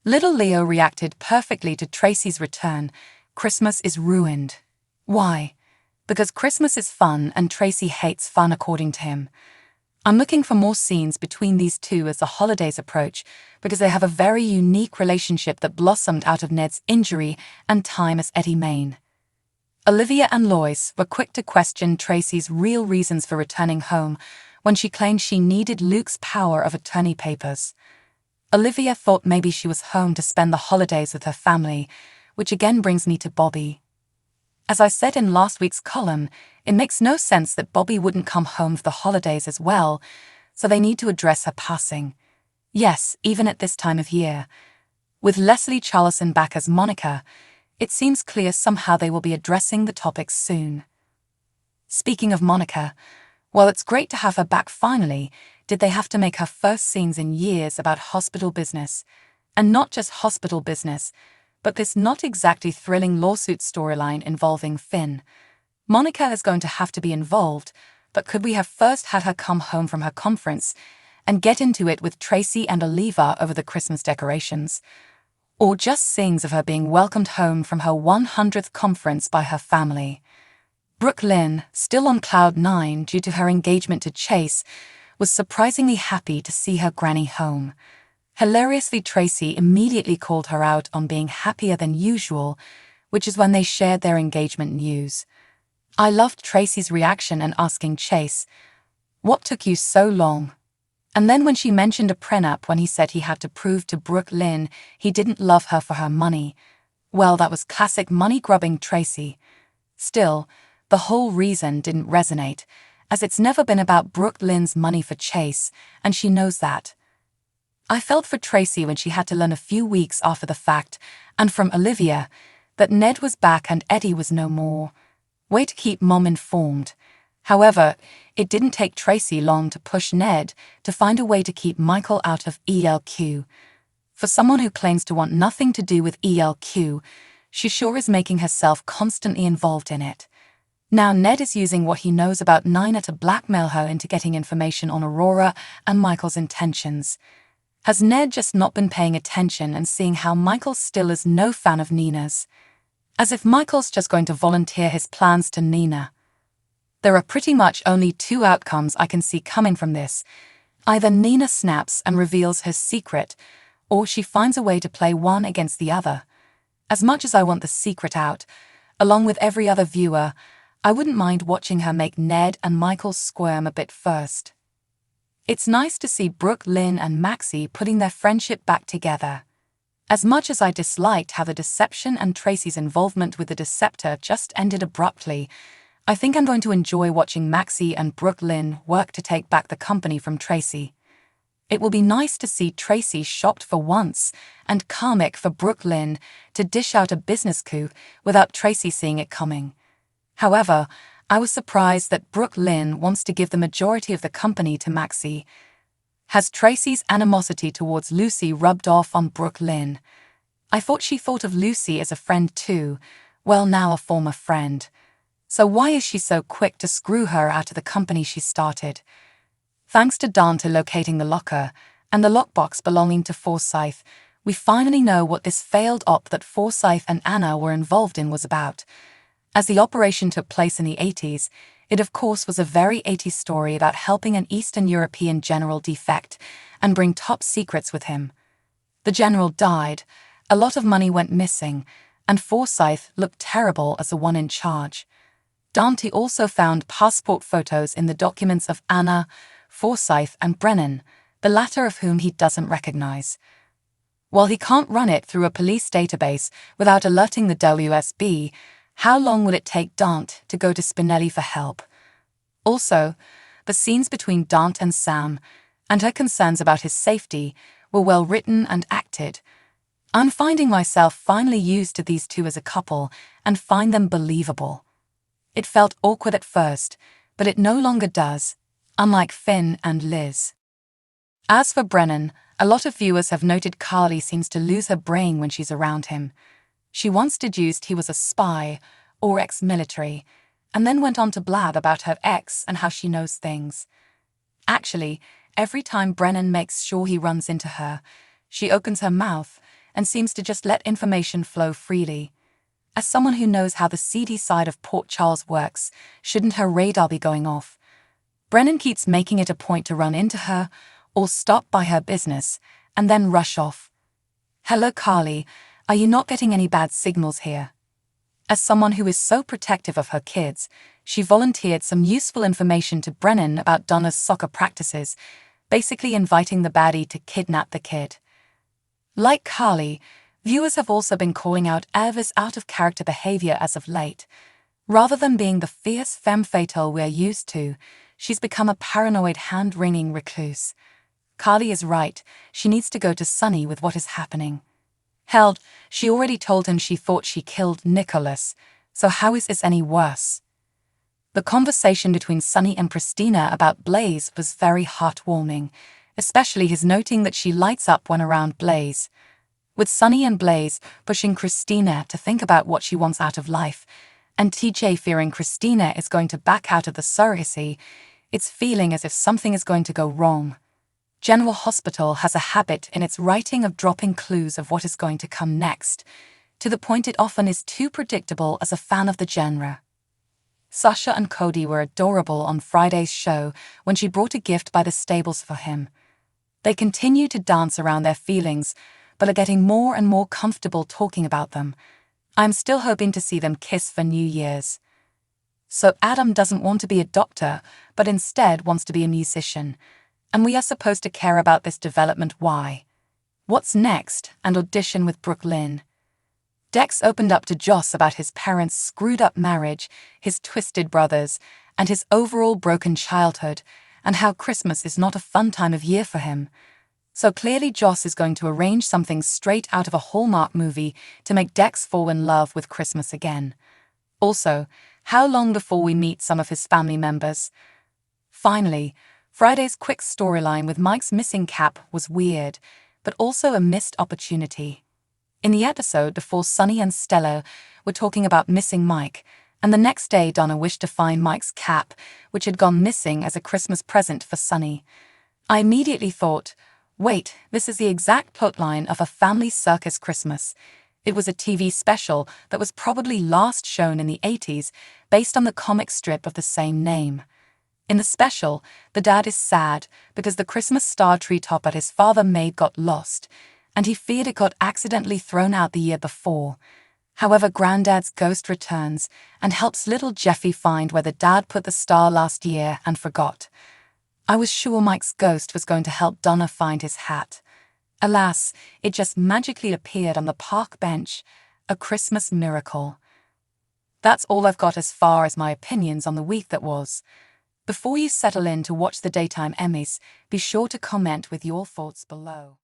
Little Leo reacted perfectly to Tracy's return. Christmas is ruined. Why? Because Christmas is fun and Tracy hates fun according to him. I'm looking for more scenes between these two as the holidays approach, because they have a very unique relationship that blossomed out of Ned's injury and time as Eddie Main. Olivia and Lois were quick to question Tracy's real reasons for returning home when she claimed she needed Luke's power of attorney papers. Olivia thought maybe she was home to spend the holidays with her family, which again brings me to Bobby. As I said in last week's column, it makes no sense that Bobby wouldn't come home for the holidays as well, so they need to address her passing. Yes, even at this time of year. With Leslie Charleson back as Monica, it seems clear somehow they will be addressing the topic soon. Speaking of Monica, while it's great to have her back finally, did they have to make her first scenes in years about hospital business? And not just hospital business, but this not exactly thrilling lawsuit storyline involving Finn. Monica is going to have to be involved, but could we have first had her come home from her conference and get into it with Tracy and Oliva over the Christmas decorations? Or just scenes of her being welcomed home from her 100th conference by her family? Brooke Lynn, still on cloud nine due to her engagement to Chase, was surprisingly happy to see her granny home. Hilariously, Tracy immediately called her out on being happier than usual, which is when they shared their engagement news. I loved Tracy's reaction and asking Chase, "What took you so long?" And then when she mentioned a prenup when he said he had to prove to Brooke Lynn he didn't love her for her money, well, that was classic money-grubbing Tracy. Still, the whole reason didn't resonate, as it's never been about Brooke Lynn's money for Chase, and she knows that. I felt for Tracy when she had to learn a few weeks after the fact, and from Olivia, that Ned was back and Eddie was no more. Way to keep Mom informed. However, it didn't take Tracy long to push Ned to find a way to keep Michael out of ELQ. For someone who claims to want nothing to do with ELQ, she sure is making herself constantly involved in it. Now Ned is using what he knows about Nina to blackmail her into getting information on Aurora and Michael's intentions. Has Ned just not been paying attention and seeing how Michael still is no fan of Nina's? As if Michael's just going to volunteer his plans to Nina. There are pretty much only two outcomes I can see coming from this. Either Nina snaps and reveals her secret, or she finds a way to play one against the other. As much as I want the secret out, along with every other viewer, I wouldn't mind watching her make Ned and Michael squirm a bit first. It's nice to see Brooke Lynn and Maxie putting their friendship back together. As much as I disliked how the deception and Tracy's involvement with the Deceptor just ended abruptly, I think I'm going to enjoy watching Maxie and Brooke Lynn work to take back the company from Tracy. It will be nice to see Tracy shocked for once and karmic for Brooke Lynn to dish out a business coup without Tracy seeing it coming. However, I was surprised that Brooke Lynn wants to give the majority of the company to Maxie. Has Tracy's animosity towards Lucy rubbed off on Brooke Lynn? I thought she thought of Lucy as a friend too, well, now a former friend. So why is she so quick to screw her out of the company she started? Thanks to Dante locating the locker and the lockbox belonging to Forsyth, we finally know what this failed op that Forsyth and Anna were involved in was about. As the operation took place in the 80s, it of course was a very 80s story about helping an Eastern European general defect and bring top secrets with him. The general died, a lot of money went missing, and Forsyth looked terrible as the one in charge. Dante also found passport photos in the documents of Anna, Forsyth and Brennan, the latter of whom he doesn't recognize. While he can't run it through a police database without alerting the WSB, how long would it take Dante to go to Spinelli for help? Also, the scenes between Dante and Sam, and her concerns about his safety, were well written and acted. I'm finding myself finally used to these two as a couple and find them believable. It felt awkward at first, but it no longer does, unlike Finn and Liz. As for Brennan, a lot of viewers have noted Carly seems to lose her brain when she's around him. She once deduced he was a spy, or ex-military, and then went on to blab about her ex and how she knows things. Actually, every time Brennan makes sure he runs into her, she opens her mouth, and seems to just let information flow freely. As someone who knows how the seedy side of Port Charles works, shouldn't her radar be going off? Brennan keeps making it a point to run into her, or stop by her business, and then rush off. "Hello, Carly. Are you not getting any bad signals here?" As someone who is so protective of her kids, she volunteered some useful information to Brennan about Donna's soccer practices, basically inviting the baddie to kidnap the kid. Like Carly, viewers have also been calling out Eva's out-of-character behavior as of late. Rather than being the fierce femme fatale we're used to, she's become a paranoid hand-wringing recluse. Carly is right, she needs to go to Sonny with what is happening. Hell, she already told him she thought she killed Nicholas, so how is this any worse? The conversation between Sonny and Christina about Blaze was very heartwarming, especially his noting that she lights up when around Blaze. With Sonny and Blaze pushing Christina to think about what she wants out of life, and TJ fearing Christina is going to back out of the surrogacy, it's feeling as if something is going to go wrong. General Hospital has a habit in its writing of dropping clues of what is going to come next, to the point it often is too predictable as a fan of the genre. Sasha and Cody were adorable on Friday's show when she brought a gift by the stables for him. They continue to dance around their feelings, but are getting more and more comfortable talking about them. I'm still hoping to see them kiss for New Year's. So Adam doesn't want to be a doctor, but instead wants to be a musician. And we are supposed to care about this development. Why? What's next? And audition with Brooklyn. Dex opened up to Joss about his parents' screwed-up marriage, his twisted brothers, and his overall broken childhood, and how Christmas is not a fun time of year for him. So clearly Joss is going to arrange something straight out of a Hallmark movie to make Dex fall in love with Christmas again. Also, how long before we meet some of his family members? Finally, Friday's quick storyline with Mike's missing cap was weird, but also a missed opportunity. In the episode before, Sonny and Stella were talking about missing Mike, and the next day Donna wished to find Mike's cap, which had gone missing as a Christmas present for Sonny. I immediately thought, wait, this is the exact plotline of A Family Circus Christmas. It was a TV special that was probably last shown in the 80s, based on the comic strip of the same name. In the special, the dad is sad because the Christmas star treetop that his father made got lost, and he feared it got accidentally thrown out the year before. However, Granddad's ghost returns and helps little Jeffy find where the dad put the star last year and forgot. I was sure Mike's ghost was going to help Donna find his hat. Alas, it just magically appeared on the park bench, a Christmas miracle. That's all I've got as far as my opinions on the week that was. Before you settle in to watch the daytime Emmys, be sure to comment with your thoughts below.